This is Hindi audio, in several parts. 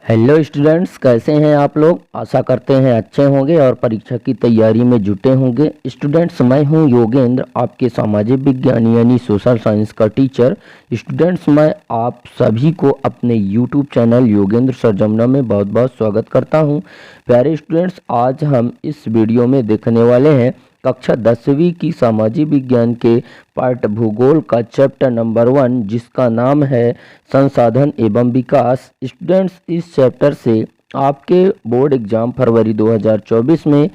हेलो स्टूडेंट्स, कैसे हैं आप लोग। आशा करते हैं अच्छे होंगे और परीक्षा की तैयारी में जुटे होंगे। स्टूडेंट्स, मैं हूं योगेंद्र, आपके सामाजिक विज्ञान यानी सोशल साइंस का टीचर। स्टूडेंट्स, मैं आप सभी को अपने YouTube channel Yogendra sir Jamuna में बहुत बहुत स्वागत करता हूं। प्यारे स्टूडेंट्स, आज हम इस वीडियो में देखने वाले हैं कक्षा 10वीं की सामाजिक विज्ञान के पार्ट भूगोल का चैप्टर नंबर 1, जिसका नाम है संसाधन एवं विकास। स्टूडेंट्स, इस चैप्टर से आपके बोर्ड एग्जाम फरवरी 2024 में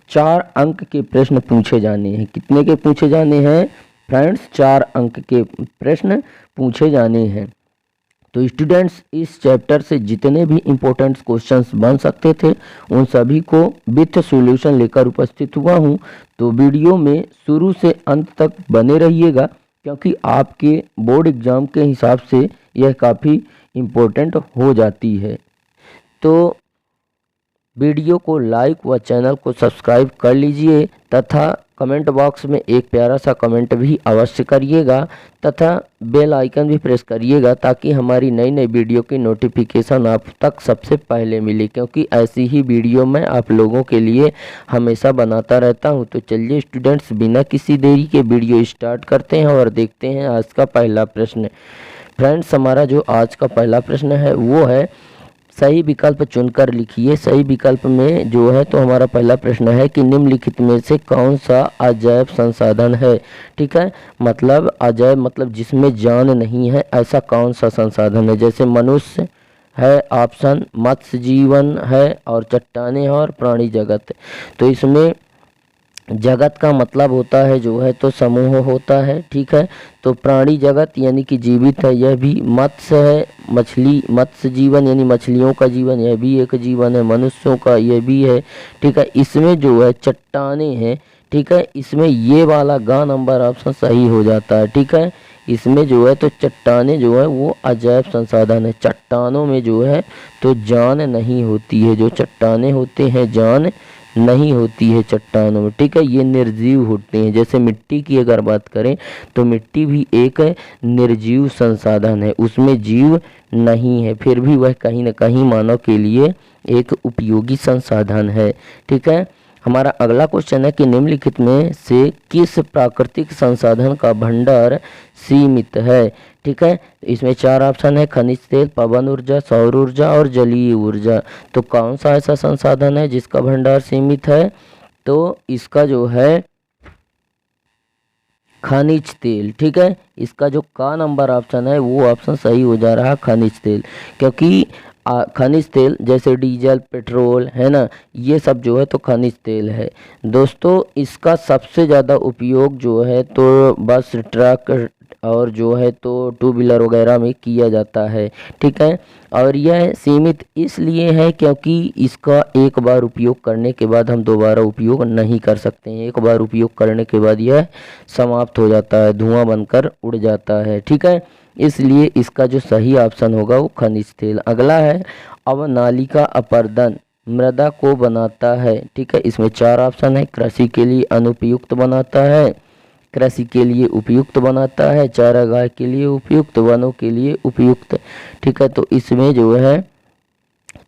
4 अंक के प्रश्न पूछे जाने हैं। कितने के पूछे जाने हैं फ्रेंड्स? 4 अंक के प्रश्न पूछे जाने हैं। तो स्टूडेंट्स, इस चैप्टर से जितने भी इम्पोर्टेंट क्वेश्चंस बन सकते थे उन सभी को विथ सॉल्यूशन लेकर उपस्थित हुआ हूं। तो वीडियो में शुरू से अंत तक बने रहिएगा, क्योंकि आपके बोर्ड एग्जाम के हिसाब से यह काफ़ी इम्पोर्टेंट हो जाती है। तो वीडियो को लाइक व चैनल को सब्सक्राइब कर लीजिए तथा कमेंट बॉक्स में एक प्यारा सा कमेंट भी अवश्य करिएगा तथा बेल आइकन भी प्रेस करिएगा, ताकि हमारी नई नई वीडियो की नोटिफिकेशन आप तक सबसे पहले मिले, क्योंकि ऐसी ही वीडियो मैं आप लोगों के लिए हमेशा बनाता रहता हूं। तो चलिए स्टूडेंट्स, बिना किसी देरी के वीडियो स्टार्ट करते हैं और देखते हैं आज का पहला प्रश्न। फ्रेंड्स, हमारा जो आज का पहला प्रश्न है वो है, सही विकल्प चुनकर लिखिए। सही विकल्प में जो है तो हमारा पहला प्रश्न है कि निम्नलिखित में से कौन सा अजैव संसाधन है। ठीक है, मतलब अजैव मतलब जिसमें जान नहीं है, ऐसा कौन सा संसाधन है। जैसे मनुष्य है ऑप्शन, मत्स्य जीवन है और चट्टानें और प्राणी जगत। तो इसमें जगत का मतलब होता है जो है तो समूह होता है। ठीक है, तो प्राणी जगत यानी कि जीवित है, यह भी। मत्स्य है मछली, मत्स्य जीवन यानी मछलियों का जीवन, यह भी एक जीवन है। मनुष्यों का यह भी है। ठीक है, इसमें जो है चट्टाने हैं। ठीक है, इसमें ये वाला ग नंबर ऑप्शन सही हो जाता है। ठीक है, इसमें जो है तो चट्टाने जो है वो अजैव संसाधन है। चट्टानों में जो है तो जान नहीं होती है। जो चट्टाने होते हैं जान नहीं होती है चट्टानों में। ठीक है, ये निर्जीव होते हैं। जैसे मिट्टी की अगर बात करें तो मिट्टी भी एक निर्जीव संसाधन है, उसमें जीव नहीं है, फिर भी वह कहीं ना कहीं मानव के लिए एक उपयोगी संसाधन है। ठीक है, हमारा अगला क्वेश्चन है कि निम्नलिखित में से किस प्राकृतिक संसाधन का भंडार सीमित है। ठीक है, इसमें 4 ऑप्शन है, खनिज तेल, पवन ऊर्जा, सौर ऊर्जा और जलीय ऊर्जा। तो कौन सा ऐसा संसाधन है जिसका भंडार सीमित है? तो इसका जो है खनिज तेल। ठीक है, इसका जो का नंबर ऑप्शन है वो ऑप्शन सही हो जा रहा है, खनिज तेल। क्योंकि खनिज तेल जैसे डीजल, पेट्रोल है ना, ये सब जो है तो खनिज तेल है। दोस्तों, इसका सबसे ज़्यादा उपयोग जो है तो बस, ट्रक और जो है तो 2 व्हीलर वगैरह में किया जाता है। ठीक है, और यह सीमित इसलिए है क्योंकि इसका एक बार उपयोग करने के बाद हम दोबारा उपयोग नहीं कर सकते हैं। एक बार उपयोग करने के बाद यह समाप्त हो जाता है, धुआं बनकर उड़ जाता है। ठीक है, इसलिए इसका जो सही ऑप्शन होगा वो खनिज तेल। अगला है, अवनालिका अपरदन मृदा को बनाता है। ठीक है, इसमें 4 ऑप्शन है। कृषि के लिए अनुपयुक्त बनाता है, कृषि के लिए उपयुक्त बनाता है, चारागाह के लिए उपयुक्त, वनों के लिए उपयुक्त। ठीक है, तो इसमें जो है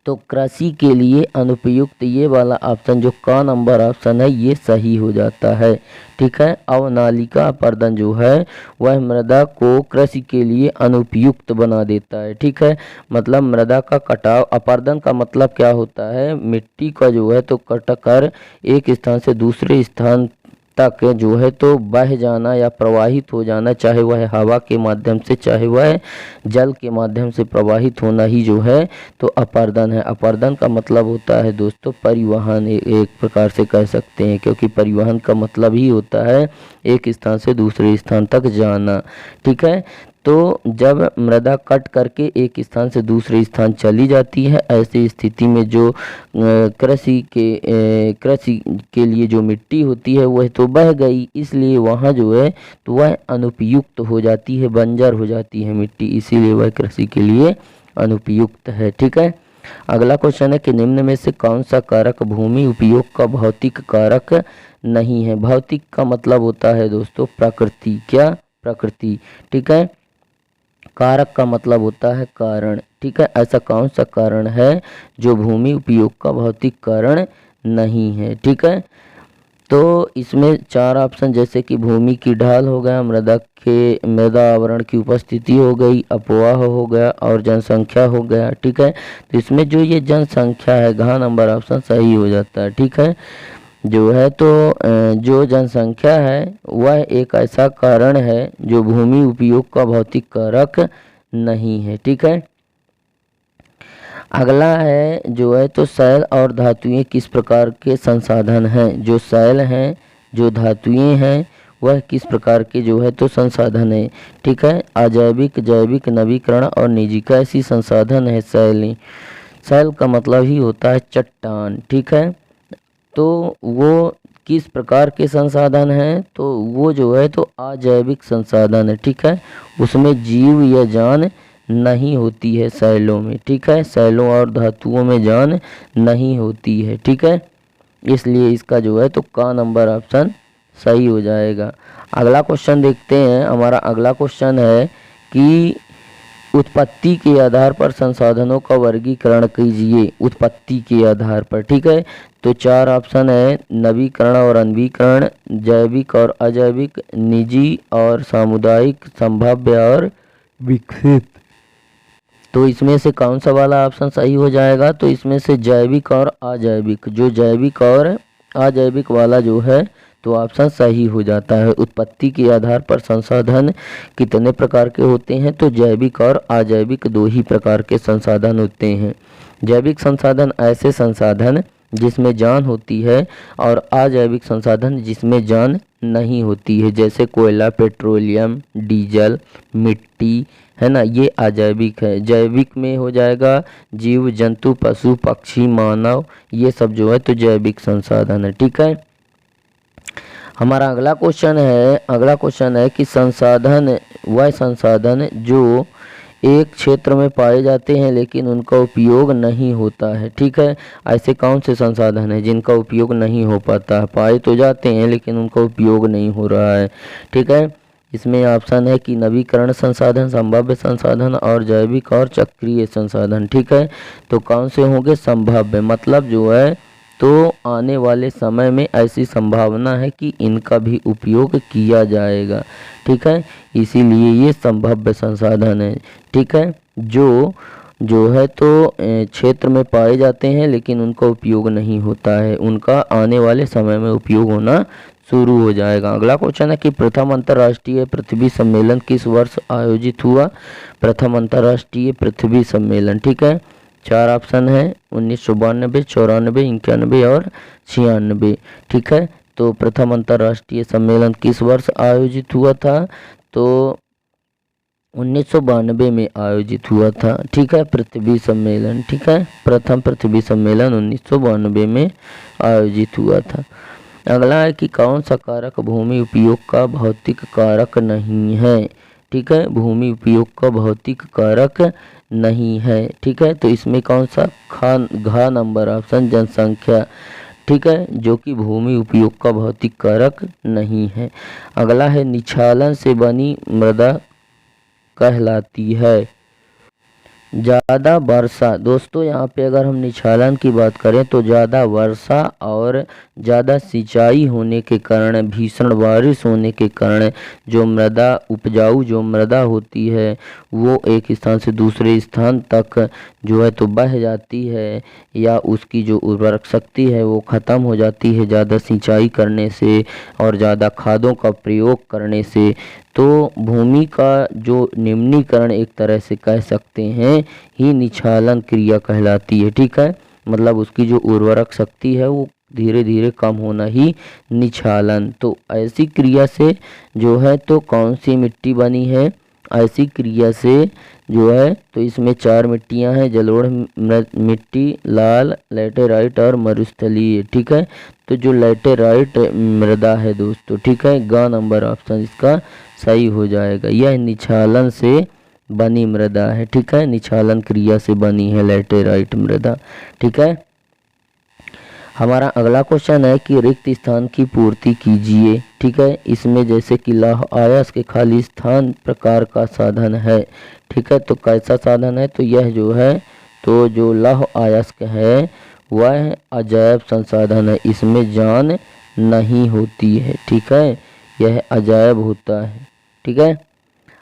तो कृषि के लिए अनुपयुक्त, ये वाला ऑप्शन जो का नंबर ऑप्शन है ये सही हो जाता है। ठीक है, अवनालिका अपरदन जो है वह मृदा को कृषि के लिए अनुपयुक्त बना देता है। ठीक है, मतलब मृदा का कटाव। अपरदन का मतलब क्या होता है? मिट्टी का जो है तो कटकर एक स्थान से दूसरे स्थान तक जो है तो बह जाना या प्रवाहित हो जाना, चाहे वह हवा के माध्यम से चाहे वह जल के माध्यम से प्रवाहित होना ही जो है तो अपरदन है। अपरदन का मतलब होता है दोस्तों परिवहन, एक प्रकार से कह सकते हैं, क्योंकि परिवहन का मतलब ही होता है एक स्थान से दूसरे स्थान तक जाना। ठीक है, तो जब मृदा कट करके एक स्थान से दूसरे स्थान चली जाती है, ऐसी स्थिति में जो कृषि के लिए जो मिट्टी होती है वह तो बह गई, इसलिए वहाँ जो है तो वह अनुपयुक्त हो जाती है, बंजर हो जाती है मिट्टी, इसीलिए वह कृषि के लिए अनुपयुक्त है। ठीक है, अगला क्वेश्चन है कि निम्न में से कौन सा कारक भूमि उपयोग का भौतिक कारक नहीं है। भौतिक का मतलब होता है दोस्तों प्रकृति। क्या? प्रकृति। ठीक है, कारक का मतलब होता है कारण, ठीक है। ऐसा कौन सा कारण है जो भूमि उपयोग का भौतिक कारण नहीं है, ठीक है। तो इसमें 4 ऑप्शन जैसे कि भूमि की ढाल हो गया, मृदा आवरण की उपस्थिति हो गई, अपवाह हो गया और जनसंख्या हो गया, ठीक है। तो इसमें जो ये जनसंख्या है, घ नंबर ऑप्शन सही हो जाता है, ठीक है। जो है तो जो जनसंख्या है वह एक ऐसा कारण है जो भूमि उपयोग का भौतिक कारक नहीं है, ठीक है। अगला है जो है तो शैल और धातुएं किस प्रकार के संसाधन हैं। जो शैल हैं, जो धातुएं हैं, वह किस प्रकार के जो है तो संसाधन है, ठीक है। अजैविक, जैविक, नवीकरण और निजीक ऐसी संसाधन है शैली। शैल का मतलब ही होता है चट्टान, ठीक है। तो वो किस प्रकार के संसाधन हैं, तो वो जो है तो अजैविक संसाधन है, ठीक है। उसमें जीव या जान नहीं होती है शैलों में, ठीक है। शैलों और धातुओं में जान नहीं होती है, ठीक है। इसलिए इसका जो है तो का नंबर ऑप्शन सही हो जाएगा। अगला क्वेश्चन देखते हैं। हमारा अगला क्वेश्चन है कि उत्पत्ति के आधार पर संसाधनों का वर्गीकरण कीजिए। उत्पत्ति के आधार पर, ठीक है। तो 4 ऑप्शन है, नवीकरण और अनवीकरण, जैविक और अजैविक, निजी और सामुदायिक, संभाव्य और विकसित। तो इसमें से कौन सा वाला ऑप्शन सही हो जाएगा, तो इसमें से जैविक और अजैविक, जो जैविक और अजैविक वाला जो है तो ऑप्शन सही हो जाता है। उत्पत्ति के आधार पर संसाधन कितने प्रकार के होते हैं, तो जैविक और अजैविक 2 ही प्रकार के संसाधन होते हैं। जैविक संसाधन ऐसे संसाधन जिसमें जान होती है और अजैविक संसाधन जिसमें जान नहीं होती है, जैसे कोयला, पेट्रोलियम, डीजल, मिट्टी, है ना, ये अजैविक है। जैविक में हो जाएगा जीव, जंतु, पशु, पक्षी, मानव, ये सब जो है तो जैविक संसाधन है, ठीक है। हमारा अगला क्वेश्चन है कि संसाधन वह संसाधन जो एक क्षेत्र में पाए जाते हैं लेकिन उनका उपयोग नहीं होता है, ठीक है। ऐसे कौन से संसाधन हैं जिनका उपयोग नहीं हो पाता है, पाए तो जाते हैं लेकिन उनका उपयोग नहीं हो रहा है, ठीक है। इसमें ऑप्शन है कि नवीकरण संसाधन, संभाव्य संसाधन और जैविक और चक्रीय संसाधन, ठीक है। तो कौन से होंगे, संभाव्य, मतलब जो है तो आने वाले समय में ऐसी संभावना है कि इनका भी उपयोग किया जाएगा, ठीक है। इसीलिए ये संभाव्य संसाधन है, ठीक है। जो है तो क्षेत्र में पाए जाते हैं लेकिन उनका उपयोग नहीं होता है, उनका आने वाले समय में उपयोग होना शुरू हो जाएगा। अगला क्वेश्चन है कि प्रथम अंतर्राष्ट्रीय पृथ्वी सम्मेलन किस वर्ष आयोजित हुआ। प्रथम अंतर्राष्ट्रीय पृथ्वी सम्मेलन, ठीक है। 4 ऑप्शन है, 1992, 94, 91 और 96, ठीक है। तो प्रथम अंतर्राष्ट्रीय सम्मेलन किस वर्ष आयोजित हुआ था, तो 1992 में आयोजित हुआ था, ठीक है, पृथ्वी सम्मेलन, ठीक है। प्रथम पृथ्वी सम्मेलन 1992 में आयोजित हुआ था। अगला है कि कौन सा कारक भूमि उपयोग का भौतिक कारक नहीं है, ठीक है। भूमि उपयोग का भौतिक कारक नहीं है, ठीक है। तो इसमें कौन सा घ नंबर ऑप्शन जनसंख्या, ठीक है, जो कि भूमि उपयोग का भौतिक कारक नहीं है। अगला है निछालन से बनी मृदा कहलाती है। ज़्यादा वर्षा, दोस्तों यहाँ पे अगर हम निछालन की बात करें तो ज़्यादा वर्षा और ज़्यादा सिंचाई होने के कारण, भीषण बारिश होने के कारण जो मृदा उपजाऊ जो मृदा होती है वो एक स्थान से दूसरे स्थान तक जो है तो बह जाती है, या उसकी जो उर्वरक शक्ति है वो ख़त्म हो जाती है ज़्यादा सिंचाई करने से और ज़्यादा खादों का प्रयोग करने से। तो भूमि का जो निम्नीकरण एक तरह से कह सकते हैं ही निछालन क्रिया कहलाती है, ठीक है। मतलब उसकी जो उर्वरक शक्ति है वो धीरे धीरे कम होना ही निछालन। तो ऐसी क्रिया से जो है तो कौन सी मिट्टी बनी है, ऐसी क्रिया से जो है तो इसमें 4 मिट्टियां हैं, जलोढ़ मिट्टी, लाल, लैटेराइट और मरुस्थलीय, ठीक है। तो जो लैटेराइट मृदा है दोस्तों, ठीक है, ग नंबर ऑप्शन इसका सही हो जाएगा। यह निछालन से बनी मृदा है, ठीक है, निछालन क्रिया से बनी है लैटेराइट मृदा, ठीक है। हमारा अगला क्वेश्चन है कि रिक्त स्थान की पूर्ति कीजिए। ठीक है, इसमें जैसे कि लौह अयस्क के खाली स्थान प्रकार का साधन है। ठीक है, तो कैसा साधन है, तो यह जो है, तो जो लौह अयस्क है वह अजैव संसाधन है, इसमें जान नहीं होती है। ठीक है, यह अजैव होता है। ठीक है,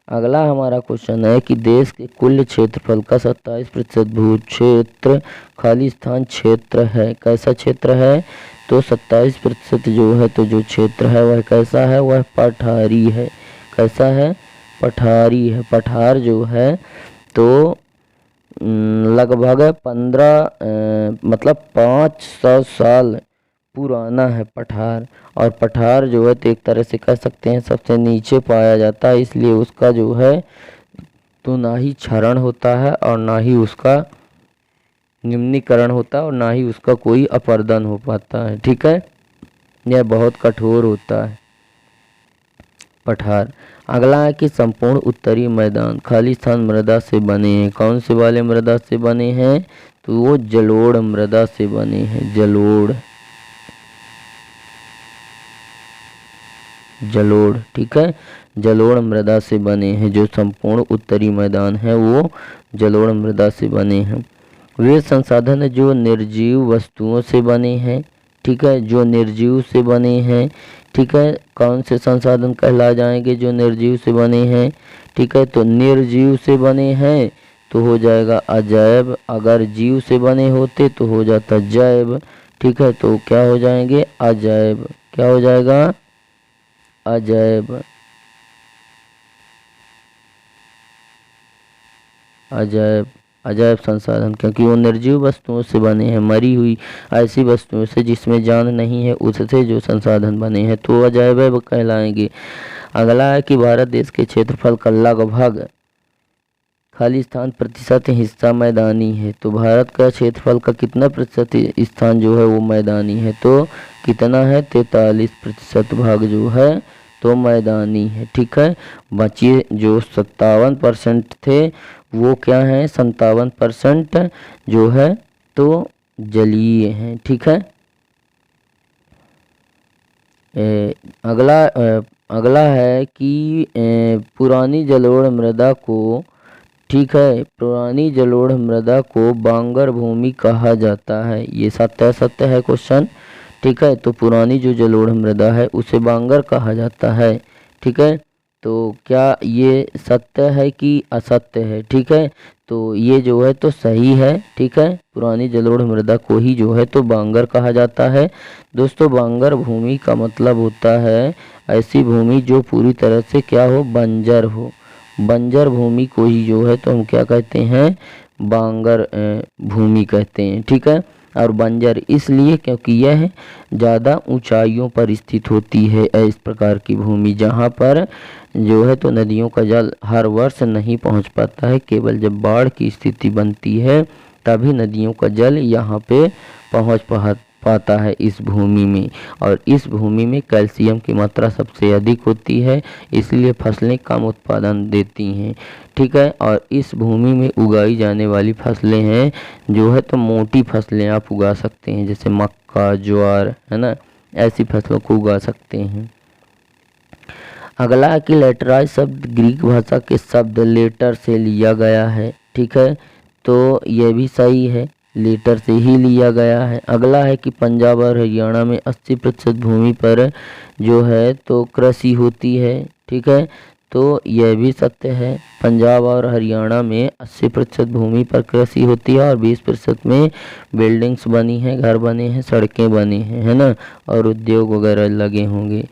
अगला हमारा क्वेश्चन है कि देश के कुल क्षेत्रफल का 27% भू क्षेत्र खाली स्थान क्षेत्र है। कैसा क्षेत्र है, तो 27% जो है, तो जो क्षेत्र है वह कैसा है, वह पठारी है। कैसा है, पठारी है। पठार जो है तो लगभग 500 साल पुराना है पठार। और पठार जो है तो एक तरह से कह सकते हैं सबसे नीचे पाया जाता है, इसलिए उसका जो है तो ना ही क्षरण होता है और ना ही उसका निम्नीकरण होता है और ना ही उसका कोई अपर्दन हो पाता है। ठीक है, यह बहुत कठोर होता है पठार। अगला है कि संपूर्ण उत्तरी मैदान खाली स्थान मृदा से बने हैं। कौन से वाले मृदा से बने हैं, तो वो जलोढ़ मृदा से बने हैं। जलोढ़, ठीक है, जलोढ़ मृदा से बने हैं। जो संपूर्ण उत्तरी मैदान है वो जलोढ़ मृदा से बने हैं। वे संसाधन जो निर्जीव वस्तुओं से बने हैं। ठीक है, जो निर्जीव से बने हैं। ठीक है, कौन से संसाधन कहला जाएंगे जो निर्जीव से बने हैं। ठीक है, तो निर्जीव से बने हैं तो हो जाएगा अजैव, अगर जीव से बने होते तो हो जाता जैव। ठीक है, तो क्या हो जाएंगे, अजैव। क्या हो जाएगा, अजैव। अजैव, अजैव संसाधन, क्योंकि वो निर्जीव वस्तुओं से बने हैं, मरी हुई ऐसी वस्तुओं से जिसमें जान नहीं है, उससे जो संसाधन बने हैं तो अजैव कहलाएंगे। अगला है कि भारत देश के क्षेत्रफल का लगभग खाली स्थान प्रतिशत हिस्सा मैदानी है। तो भारत का क्षेत्रफल का कितना प्रतिशत स्थान जो है वो मैदानी है, तो कितना है, 43% भाग जो है तो मैदानी है। ठीक है, बचिए जो 57% थे वो क्या है, 57% जो है तो जलीय हैं। ठीक है, अगला है कि पुरानी जलोढ़ मृदा को, ठीक है, पुरानी जलोढ़ मृदा को बांगर भूमि कहा जाता है। ये सत्य है क्वेश्चन। ठीक है, तो पुरानी जो जलोढ़ मृदा है उसे बांगर कहा जाता है। ठीक है, तो क्या ये सत्य है कि असत्य है। ठीक है, तो ये जो है तो सही है। ठीक है, पुरानी जलोढ़ मृदा को ही जो है तो बांगर कहा जाता है। दोस्तों, बांगर भूमि का मतलब होता है ऐसी भूमि जो पूरी तरह से क्या हो, बंजर हो। बंजर भूमि को ही जो है तो हम क्या कहते हैं, बांगर भूमि कहते हैं। ठीक है, और बंजर इसलिए क्योंकि यह ज़्यादा ऊंचाइयों पर स्थित होती है। इस प्रकार की भूमि जहाँ पर जो है तो नदियों का जल हर वर्ष नहीं पहुँच पाता है, केवल जब बाढ़ की स्थिति बनती है तभी नदियों का जल यहाँ पे पहुँच पाता है इस भूमि में। और इस भूमि में कैल्शियम की मात्रा सबसे अधिक होती है, इसलिए फसलें कम उत्पादन देती हैं। ठीक है, और इस भूमि में उगाई जाने वाली फसलें हैं जो है तो मोटी फसलें आप उगा सकते हैं, जैसे मक्का, ज्वार, है ना, ऐसी फसलों को उगा सकते हैं। अगला है कि लेटराइट शब्द ग्रीक भाषा के शब्द लेटर से लिया गया है। ठीक है, तो यह भी सही है, लेटर से ही लिया गया है। अगला है कि पंजाब और हरियाणा में 80% भूमि पर जो है तो कृषि होती है। ठीक है, तो यह भी सत्य है, पंजाब और हरियाणा में 80% भूमि पर कृषि होती है और 20% में बिल्डिंग्स बनी हैं, घर बने हैं, सड़कें बनी हैं, है ना, और उद्योग वगैरह लगे होंगे।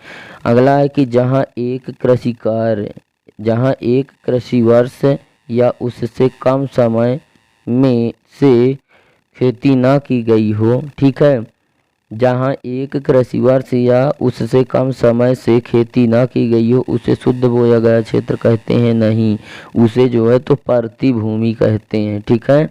अगला है कि जहाँ एक कृषि वर्ष या उससे कम समय में से खेती ना की गई हो। ठीक है, जहाँ एक कृषि वर्ष या उससे कम समय से खेती ना की गई हो उसे शुद्ध बोया गया क्षेत्र कहते हैं नहीं, उसे जो है तो परती भूमि कहते हैं। ठीक है,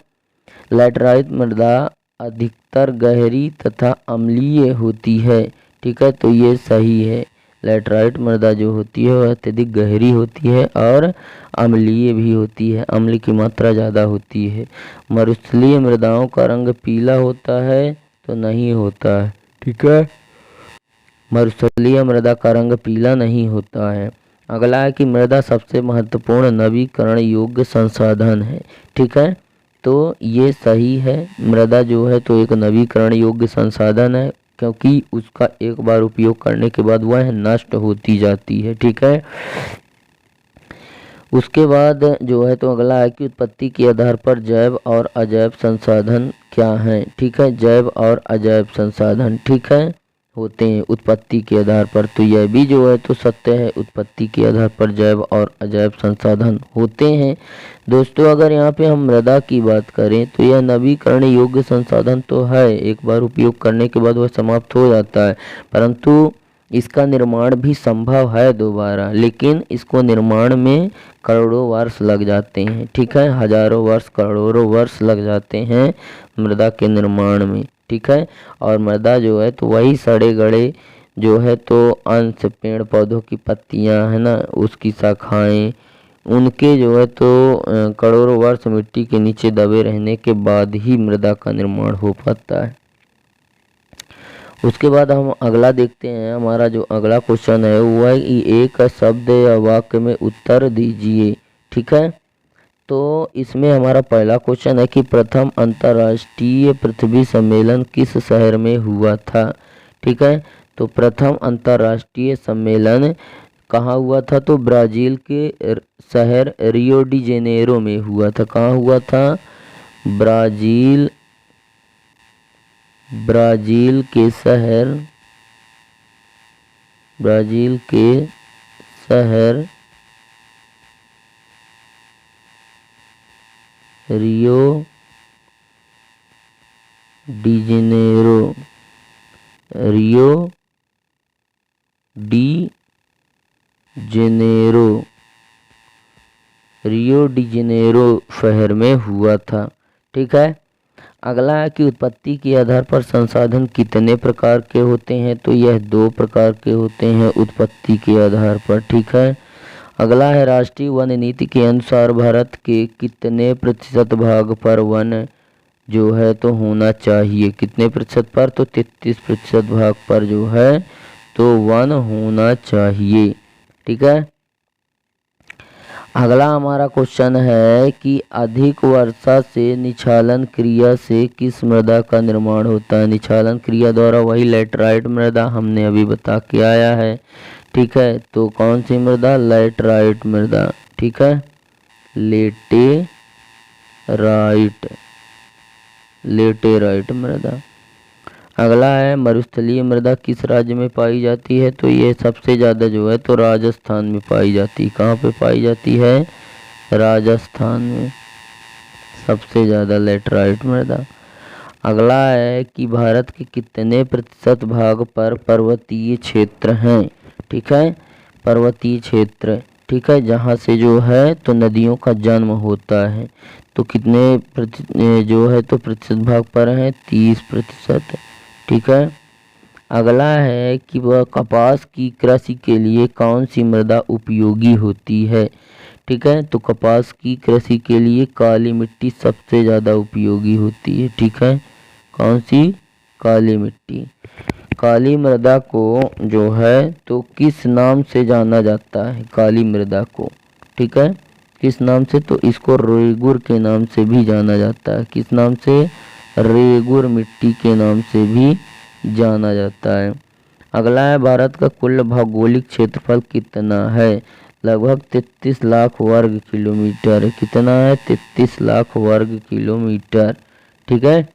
लैटराइट मृदा अधिकतर गहरी तथा अम्लीय होती है। ठीक है, तो ये सही है, लैटराइट मृदा जो होती है वह अत्यधिक गहरी होती है और अम्लीय भी होती है, अम्ल की मात्रा ज़्यादा होती है। मरुस्थलीय मृदाओं का रंग पीला होता है, तो नहीं होता है। ठीक है, मरुस्थलीय मृदा का रंग पीला नहीं होता है। अगला है कि मृदा सबसे महत्वपूर्ण नवीकरण योग्य संसाधन है। ठीक है, तो ये सही है। मृदा जो है तो एक नवीकरण योग्य संसाधन है, क्योंकि उसका एक बार उपयोग करने के बाद वह नष्ट होती जाती है। ठीक है, उसके बाद जो है तो अगला है कि उत्पत्ति के आधार पर जैव और अजैव संसाधन क्या हैं। ठीक है, जैव और अजैव संसाधन ठीक है होते हैं उत्पत्ति के आधार पर, तो यह भी जो है तो सत्य है, उत्पत्ति के आधार पर जैव और अजैव संसाधन होते हैं। दोस्तों, अगर यहाँ पे हम मृदा की बात करें तो यह नवीकरण योग्य संसाधन तो है, एक बार उपयोग करने के बाद वह समाप्त हो जाता है, परंतु इसका निर्माण भी संभव है दोबारा, लेकिन इसको निर्माण में करोड़ों वर्ष लग जाते हैं। ठीक है, हजारों वर्ष करोड़ों वर्ष लग जाते हैं मृदा के निर्माण में। ठीक है, और मृदा जो है तो वही सड़े गड़े जो है तो अंश, पेड़ पौधों की पत्तियां है ना, उसकी शाखाएं, उनके जो है तो करोड़ों वर्ष मिट्टी के नीचे दबे रहने के बाद ही मृदा का निर्माण हो पाता है। उसके बाद हम अगला देखते हैं। हमारा जो अगला क्वेश्चन है वो है कि एक शब्द या वाक्य में उत्तर दीजिए। ठीक है, तो इसमें हमारा पहला क्वेश्चन है कि प्रथम अंतर्राष्ट्रीय पृथ्वी सम्मेलन किस शहर में हुआ था। ठीक है, तो प्रथम अंतर्राष्ट्रीय सम्मेलन कहाँ हुआ था, तो ब्राज़ील के शहर रियो डी जेनेरो में हुआ था। कहाँ हुआ था, ब्राज़ील के शहर रियो डी जेनेरो शहर में हुआ था। ठीक है, अगला है कि उत्पत्ति के आधार पर संसाधन कितने प्रकार के होते हैं, तो यह 2 प्रकार के होते हैं उत्पत्ति के आधार पर। ठीक है, अगला है राष्ट्रीय वन नीति के अनुसार भारत के कितने प्रतिशत भाग पर वन जो है तो होना चाहिए, कितने प्रतिशत पर, तो 33% भाग पर जो है तो वन होना चाहिए। ठीक है, अगला हमारा क्वेश्चन है कि अधिक वर्षा से निक्षालन क्रिया से किस मृदा का निर्माण होता है। निक्षालन क्रिया द्वारा वही लैटराइट मृदा हमने अभी बता के आया है। ठीक है, तो कौन सी मृदा, लैटराइट मृदा। ठीक है, लेटेराइट मृदा। अगला है मरुस्थलीय मृदा किस राज्य में पाई जाती है, तो ये सबसे ज़्यादा जो है तो राजस्थान में पाई जाती है। कहाँ पे पाई जाती है, राजस्थान में सबसे ज़्यादा लेटराइट मृदा। अगला है कि भारत के कितने प्रतिशत भाग पर पर्वतीय क्षेत्र हैं। ठीक है, पर्वतीय क्षेत्र, ठीक है, जहाँ से जो है तो नदियों का जन्म होता है, तो कितने जो है तो प्रतिशत भाग पर हैं, 30%। ठीक है, अगला है कि वह कपास की कृषि के लिए कौन सी मृदा उपयोगी होती है। ठीक है, तो कपास की कृषि के लिए काली मिट्टी सबसे ज़्यादा उपयोगी होती है। ठीक है, कौन सी, काली मिट्टी। काली मृदा को जो है तो किस नाम से जाना जाता है, काली मृदा को। ठीक है, किस नाम से, तो इसको रेगुर के नाम से भी जाना जाता है। किस नाम से, रेगुर मिट्टी के नाम से भी जाना जाता है। अगला है भारत का कुल भौगोलिक क्षेत्रफल कितना है, लगभग 33 लाख वर्ग किलोमीटर। कितना है, 33 लाख वर्ग किलोमीटर। ठीक है,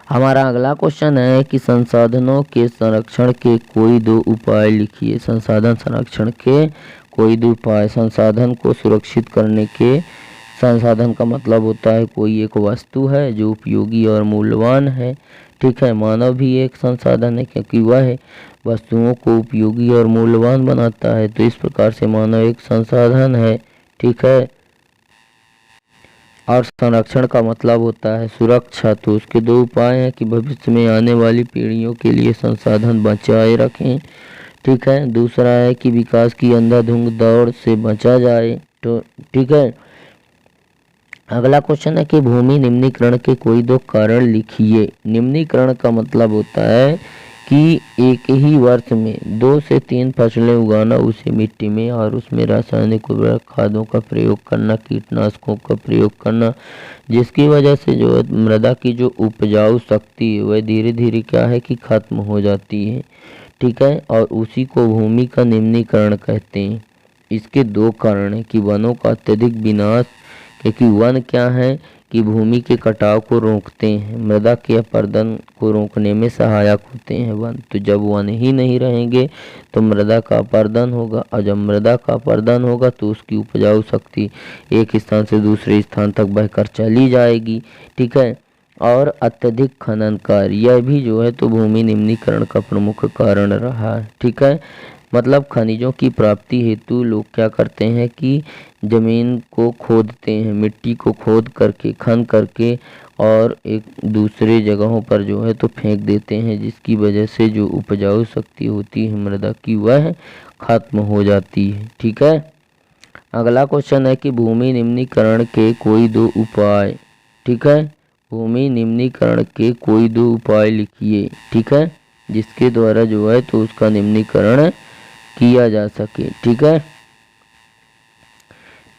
हमारा अगला क्वेश्चन है कि संसाधनों के संरक्षण के कोई 2 उपाय लिखिए। संसाधन संरक्षण के कोई 2 उपाय। संसाधन को सुरक्षित करने के, संसाधन का मतलब होता है कोई एक वस्तु है जो उपयोगी और मूल्यवान है। ठीक है, मानव भी एक संसाधन है क्योंकि वह वस्तुओं को उपयोगी और मूल्यवान बनाता है, तो इस प्रकार से मानव एक संसाधन है। ठीक है, और संरक्षण का मतलब होता है सुरक्षा, तो उसके 2 उपाय हैं कि भविष्य में आने वाली पीढ़ियों के लिए संसाधन बचाए रखें। ठीक है, दूसरा है कि विकास की अंधाधुंध दौड़ से बचा जाए। तो ठीक है, अगला क्वेश्चन है कि भूमि निम्नीकरण के कोई दो कारण लिखिए। निम्नीकरण का मतलब होता है कि एक ही वर्ष में 2 से 3 फसलें उगाना उसी मिट्टी में, और उसमें रासायनिक उर्वरक खादों का प्रयोग करना, कीटनाशकों का प्रयोग करना, जिसकी वजह से जो है मृदा की जो उपजाऊ शक्ति है वह धीरे धीरे क्या है कि खत्म हो जाती है। ठीक है, और उसी को भूमि का निम्नीकरण कहते हैं। इसके दो कारण हैं कि वनों का अत्यधिक विनाश, क्योंकि वन क्या है कि भूमि के कटाव को रोकते हैं, मृदा के अपरदन को रोकने में सहायक होते हैं वन। तो जब वन ही नहीं रहेंगे तो मृदा का अपरदन होगा, और जब मृदा का अपरदन होगा तो उसकी उपजाऊ शक्ति एक स्थान से दूसरे स्थान तक बहकर चली जाएगी। ठीक है, और अत्यधिक खनन कार्य, यह भी जो है तो भूमि निम्नीकरण का प्रमुख कारण रहा है। ठीक है, मतलब खनिजों की प्राप्ति हेतु लोग क्या करते हैं कि जमीन को खोदते हैं, मिट्टी को खोद करके खन करके और एक दूसरे जगहों पर जो है तो फेंक देते हैं, जिसकी वजह से जो उपजाऊ शक्ति होती है मृदा की वह खत्म हो जाती है। ठीक है, अगला क्वेश्चन है कि भूमि निम्नीकरण के कोई दो उपाय। ठीक है, भूमि निम्नीकरण के कोई दो उपाय लिखिए। ठीक है, जिसके द्वारा जो है तो उसका निम्नीकरण किया जा सके। ठीक है,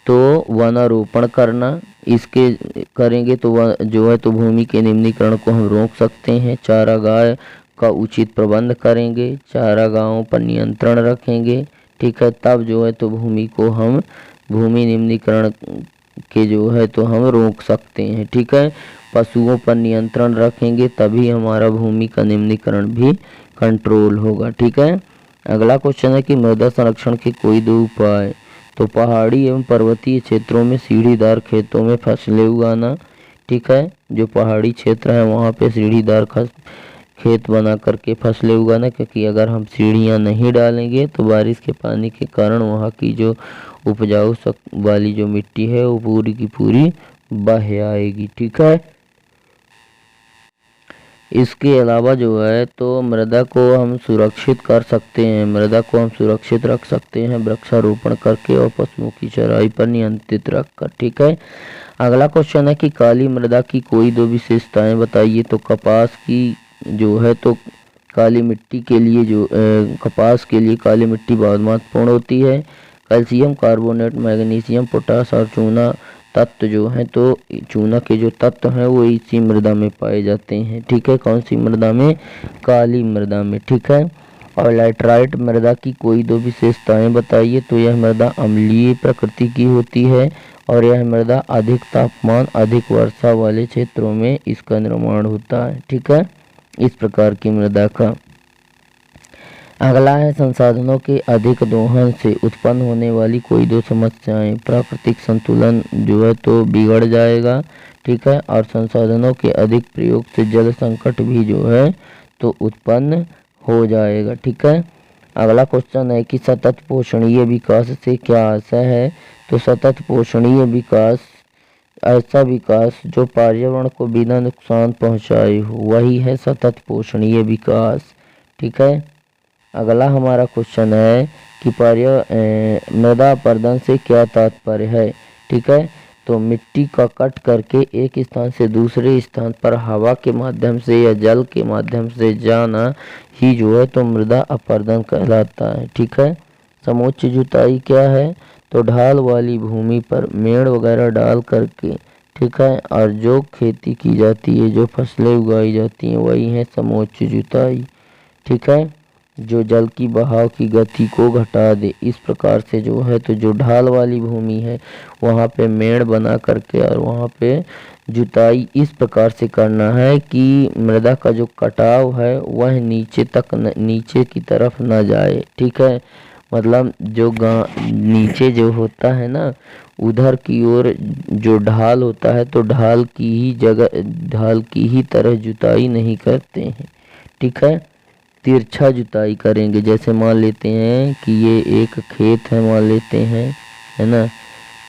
तो वनारोपण करना, इसके करेंगे तो जो है तो भूमि के निम्नीकरण को हम रोक सकते हैं। चारागाह का उचित प्रबंध करेंगे, चारागाहों पर नियंत्रण रखेंगे। ठीक है, तब जो है तो भूमि को हम भूमि निम्नीकरण के जो है तो हम रोक सकते हैं। ठीक है, पशुओं पर नियंत्रण रखेंगे तभी हमारा भूमि का निम्नीकरण भी कंट्रोल होगा। ठीक है, अगला क्वेश्चन है कि मृदा संरक्षण के कोई दो उपाय। तो पहाड़ी एवं पर्वतीय क्षेत्रों में सीढ़ीदार खेतों में फसलें उगाना। ठीक है, जो पहाड़ी क्षेत्र है वहाँ पे सीढ़ीदार खेत बना करके फसलें उगाना, क्योंकि अगर हम सीढ़ियाँ नहीं डालेंगे तो बारिश के पानी के कारण वहाँ की जो उपजाऊ वाली जो मिट्टी है वो पूरी की पूरी बह आएगी। ठीक है, इसके अलावा जो है तो मृदा को हम सुरक्षित कर सकते हैं, मृदा को हम सुरक्षित रख सकते हैं वृक्षारोपण करके और पशुओं की चराई पर नियंत्रित रखकर। ठीक है, अगला क्वेश्चन है कि काली मृदा की कोई दो विशेषताएं बताइए। तो कपास की जो है तो काली मिट्टी के लिए जो कपास के लिए काली मिट्टी बहुत महत्वपूर्ण होती है। कैल्शियम कार्बोनेट, मैग्नीशियम, पोटास और चूना तत्व जो है तो चूना के जो तत्व हैं वो इसी मृदा में पाए जाते हैं। ठीक है, कौन सी मृदा में? काली मृदा में। ठीक है, और लैटराइट मृदा की कोई दो विशेषताएं बताइए। तो यह मृदा अम्लीय प्रकृति की होती है और यह मृदा अधिक तापमान, अधिक वर्षा वाले क्षेत्रों में इसका निर्माण होता है। ठीक है, इस प्रकार की मृदा का। अगला है संसाधनों के अधिक दोहन से उत्पन्न होने वाली कोई दो समस्याएं। प्राकृतिक संतुलन जो है तो बिगड़ जाएगा। ठीक है, और संसाधनों के अधिक प्रयोग से जल संकट भी जो है तो उत्पन्न हो जाएगा। ठीक है, अगला क्वेश्चन है कि सतत पोषणीय विकास से क्या आशय है। तो सतत पोषणीय विकास ऐसा विकास जो पर्यावरण को बिना नुकसान पहुंचाए हो, वही है सतत पोषणीय विकास। ठीक है, अगला हमारा क्वेश्चन है कि मृदा अपरदन से क्या तात्पर्य है। ठीक है, तो मिट्टी का कट करके एक स्थान से दूसरे स्थान पर हवा के माध्यम से या जल के माध्यम से जाना ही जो है तो मृदा अपरदन कहलाता है। ठीक है, समोच्च जुताई क्या है। तो ढाल वाली भूमि पर मेड़ वगैरह डाल करके, ठीक है, और जो खेती की जाती है, जो फसलें उगाई जाती हैं वही है समोच्च जुताई। ठीक है, जो जल की बहाव की गति को घटा दे। इस प्रकार से जो है तो जो ढाल वाली भूमि है वहाँ पे मेड़ बना करके और वहाँ पे जुताई इस प्रकार से करना है कि मृदा का जो कटाव है वह नीचे की तरफ न जाए। ठीक है, मतलब जो नीचे जो होता है ना उधर की ओर जो ढाल होता है तो ढाल की ही तरह जुताई नहीं करते हैं। ठीक है, तिरछा जुताई करेंगे। जैसे मान लेते हैं कि ये एक खेत है, मान लेते हैं, है ना,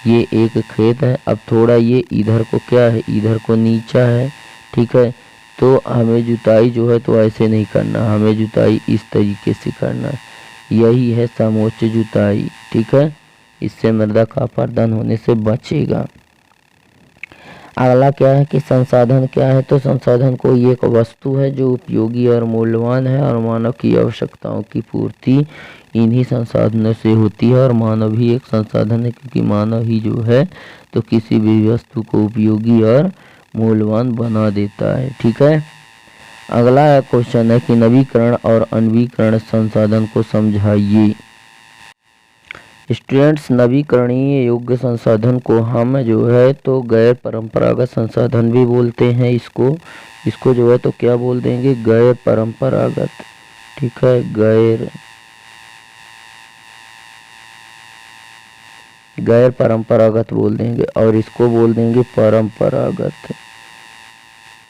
ये एक खेत है। अब थोड़ा ये इधर को क्या है, इधर को नीचा है। ठीक है, तो हमें जुताई जो है तो ऐसे नहीं करना, हमें जुताई इस तरीके से करना। यही है समोच्च जुताई। ठीक है, इससे मृदा का अपरदन होने से बचेगा। अगला क्या है कि संसाधन क्या है, तो संसाधन कोई एक वस्तु है जो उपयोगी और मूल्यवान है और मानव की आवश्यकताओं की पूर्ति इन्हीं संसाधनों से होती है। और मानव ही एक संसाधन है, क्योंकि मानव ही जो है तो किसी भी वस्तु को उपयोगी और मूल्यवान बना देता है। ठीक है। अगला क्वेश्चन है कि नवीकरण और अनवीकरण संसाधन को समझाइए। स्टूडेंट्स, नवीकरणीय योग्य संसाधन को हम जो है तो गैर परंपरागत संसाधन भी बोलते हैं। इसको जो है तो क्या बोल देंगे, गैर परंपरागत। ठीक है, गैर परंपरागत बोल देंगे, और इसको बोल देंगे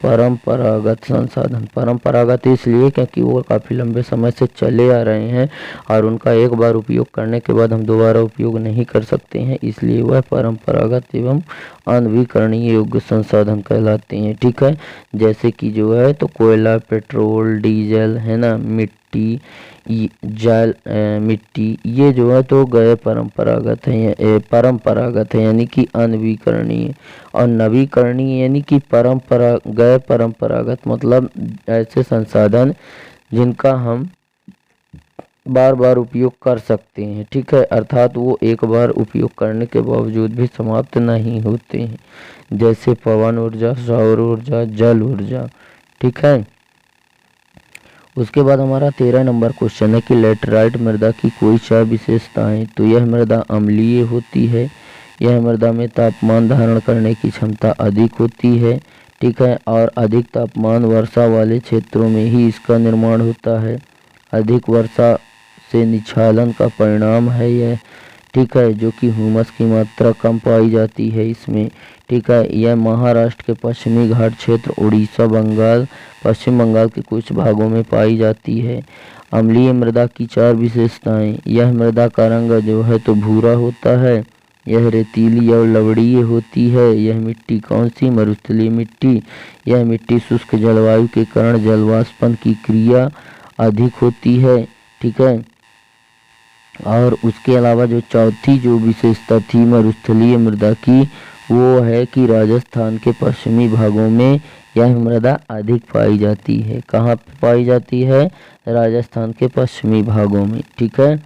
परंपरागत संसाधन। परंपरागत इसलिए क्योंकि वो काफ़ी लंबे समय से चले आ रहे हैं और उनका एक बार उपयोग करने के बाद हम दोबारा उपयोग नहीं कर सकते हैं, इसलिए वह परंपरागत एवं अनवीकरणीय योग्य संसाधन कहलाते हैं। ठीक है। जैसे कि जो है तो कोयला, पेट्रोल, डीजल, है ना, मिट्टी, जल, मिट्टी, ये जो है तो गैर परंपरागत है, परंपरागत है यानी कि अनवीकरणीय। और नवीकरणीय यानी कि गैर परंपरागत मतलब ऐसे संसाधन जिनका हम बार बार उपयोग कर सकते हैं। ठीक है, अर्थात वो एक बार उपयोग करने के बावजूद भी समाप्त नहीं होते हैं, जैसे पवन ऊर्जा, सौर ऊर्जा, जल ऊर्जा। ठीक है। उसके बाद हमारा 13 नंबर क्वेश्चन है कि लेटराइट मृदा की कोई 4 विशेषताएं। तो यह मृदा अम्लीय होती है, यह मृदा में तापमान धारण करने की क्षमता अधिक होती है। ठीक है। और अधिक तापमान वर्षा वाले क्षेत्रों में ही इसका निर्माण होता है। अधिक वर्षा से निक्षालन का परिणाम है यह। ठीक है, जो कि ह्यूमस की मात्रा कम पाई जाती है इसमें। ठीक है। यह महाराष्ट्र के पश्चिमी घाट क्षेत्र, उड़ीसा, बंगाल, पश्चिम बंगाल के कुछ भागों में पाई जाती है। अम्लीय मृदा की 4 विशेषताएं। यह मृदा का रंग जो है तो भूरा होता है, यह रेतीली और लवणीय होती है। यह मिट्टी कौन सी, मरुस्थलीय मिट्टी। यह मिट्टी शुष्क जलवायु के कारण जलवाष्पन की क्रिया अधिक होती है। ठीक है। और उसके अलावा जो चौथी जो विशेषता थी मरुस्थलीय मृदा की, वो है कि राजस्थान के पश्चिमी भागों में यह मृदा अधिक पाई जाती है। कहाँ पे पाई जाती है, राजस्थान के पश्चिमी भागों में। ठीक है।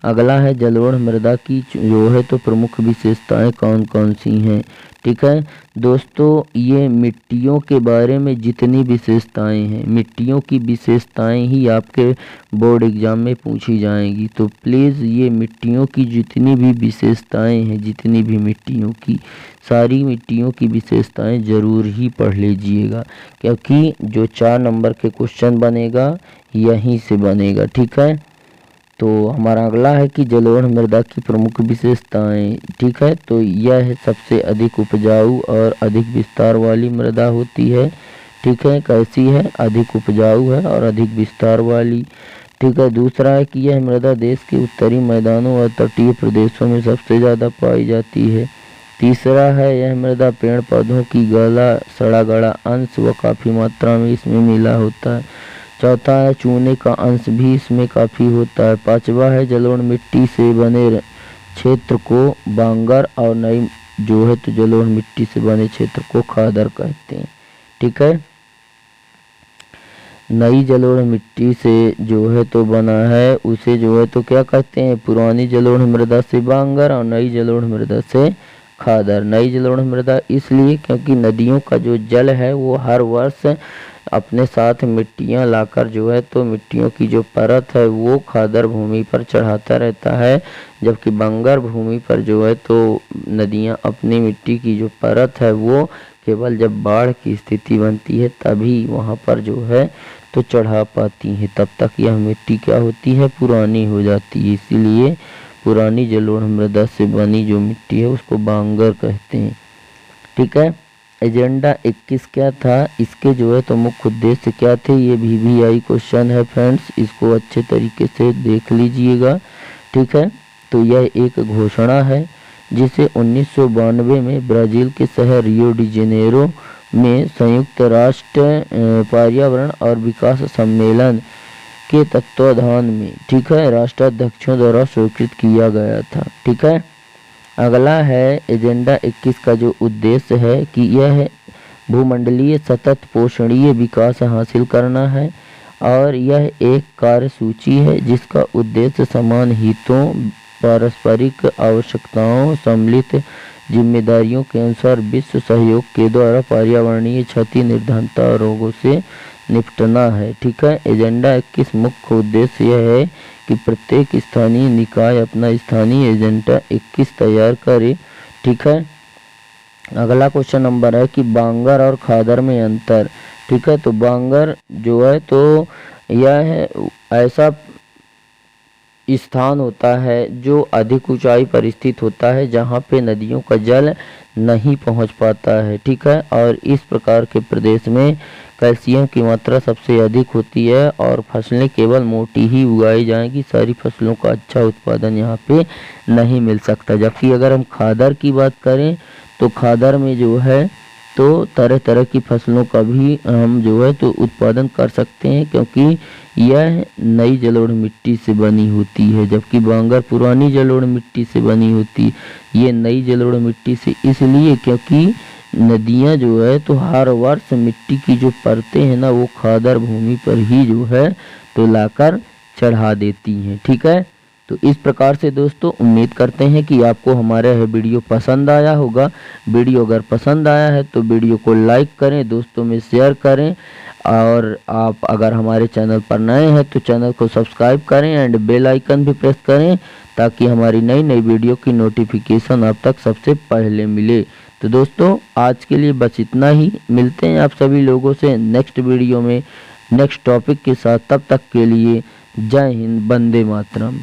अगला है जलोढ़ मृदा की जो है तो प्रमुख विशेषताएं कौन कौन सी हैं। ठीक है दोस्तों, ये मिट्टियों के बारे में जितनी विशेषताएं हैं, मिट्टियों की विशेषताएं ही आपके बोर्ड एग्जाम में पूछी जाएंगी। तो प्लीज़ ये मिट्टियों की जितनी भी विशेषताएं हैं, जितनी भी मिट्टियों की, सारी मिट्टियों की विशेषताएं ज़रूर ही पढ़ लीजिएगा, क्योंकि जो 4 नंबर के क्वेश्चन बनेगा यहीं से बनेगा। ठीक है। तो हमारा अगला है कि जलोढ़ मृदा की प्रमुख विशेषताएं। ठीक है। तो यह सबसे अधिक उपजाऊ और अधिक विस्तार वाली मृदा होती है। ठीक है। कैसी है, अधिक उपजाऊ है और अधिक विस्तार वाली। ठीक है। दूसरा है कि यह मृदा देश के उत्तरी मैदानों और तटीय प्रदेशों में सबसे ज़्यादा पाई जाती है। तीसरा है यह मृदा पेड़ पौधों की गला सड़ा गला अंश व काफ़ी मात्रा में इसमें मिला होता है। चौथा है चूने का अंश भी इसमें काफ़ी होता है। पांचवा है जलोढ़ मिट्टी से बने क्षेत्र को बांगर और नई जो है तो जलोढ़ मिट्टी से बने क्षेत्र को खादर कहते हैं। ठीक है। नई जलोढ़ मिट्टी से जो है तो बना है उसे जो है तो क्या कहते हैं, पुरानी जलोढ़ मृदा से बांगर और नई जलोढ़ मृदा से खादर। नई जलोढ़ मृदा इसलिए क्योंकि नदियों का जो जल है वो हर वर्ष अपने साथ मिट्टियां लाकर जो है तो मिट्टियों की जो परत है वो खादर भूमि पर चढ़ाता रहता है, जबकि बंगर भूमि पर जो है तो नदियां अपनी मिट्टी की जो परत है वो केवल जब बाढ़ की स्थिति बनती है तभी वहां पर जो है तो चढ़ा पाती हैं। तब तक यह मिट्टी क्या होती है, पुरानी हो जाती है। इसीलिए पुरानी जलोढ़ मृदा से बनी जो मिट्टी है उसको बांगर कहते हैं। ठीक है। एजेंडा 21 क्या था, इसके जो है तो मुख्य उद्देश्य क्या थे, ये VVI क्वेश्चन है फ्रेंड्स, इसको अच्छे तरीके से देख लीजिएगा। ठीक है। तो यह एक घोषणा है जिसे 1992 में ब्राज़ील के शहर रियो डी जेनेरो में संयुक्त राष्ट्र पर्यावरण और विकास सम्मेलन के तत्वाधान में, ठीक है, राष्ट्राध्यक्षों द्वारा स्वीकृत किया गया था। ठीक है। अगला है एजेंडा 21 का जो उद्देश्य है कि यह भूमंडलीय सतत पोषणीय विकास हासिल करना है और यह एक कार्यसूची है जिसका उद्देश्य समान हितों, पारस्परिक आवश्यकताओं, सम्मिलित जिम्मेदारियों के अनुसार विश्व सहयोग के द्वारा पर्यावरणीय क्षति, निर्धनता और रोगों से निपटना है। ठीक है। एजेंडा 21 मुख्य उद्देश्य यह है कि प्रत्येक स्थानीय निकाय अपना स्थानीय एजेंडा 21 तैयार करे। ठीक है। अगला क्वेश्चन नंबर है कि बांगर और खादर में अंतर। ठीक है। तो बांगर जो है तो यह है ऐसा स्थान होता है जो अधिक ऊंचाई पर स्थित होता है जहाँ पे नदियों का जल नहीं पहुँच पाता है। ठीक है। और इस प्रकार के प्रदेश में कैल्शियम की मात्रा सबसे अधिक होती है और फसलें केवल मोटी ही उगाई जाएंगी, सारी फसलों का अच्छा उत्पादन यहाँ पे नहीं मिल सकता। जबकि अगर हम खादर की बात करें तो खादर में जो है तो तरह तरह की फसलों का भी हम जो है तो उत्पादन कर सकते हैं क्योंकि यह नई जलोढ़ मिट्टी से बनी होती है, जबकि बांगर पुरानी जलोढ़ मिट्टी से बनी होती है। ये नई जलोढ़ मिट्टी से इसलिए क्योंकि नदियाँ जो है तो हर वर्ष मिट्टी की जो परतें हैं ना वो खादर भूमि पर ही जो है तो लाकर चढ़ा देती हैं। ठीक है। तो इस प्रकार से दोस्तों उम्मीद करते हैं कि आपको हमारा यह वीडियो पसंद आया होगा। वीडियो अगर पसंद आया है तो वीडियो को लाइक करें, दोस्तों में शेयर करें और आप अगर हमारे चैनल पर नए हैं तो चैनल को सब्सक्राइब करें एंड बेल आइकन भी प्रेस करें ताकि हमारी नई नई वीडियो की नोटिफिकेशन आप तक सबसे पहले मिले। तो दोस्तों आज के लिए बस इतना ही। मिलते हैं आप सभी लोगों से नेक्स्ट वीडियो में नेक्स्ट टॉपिक के साथ। तब तक के लिए जय हिंद, वंदे मातरम।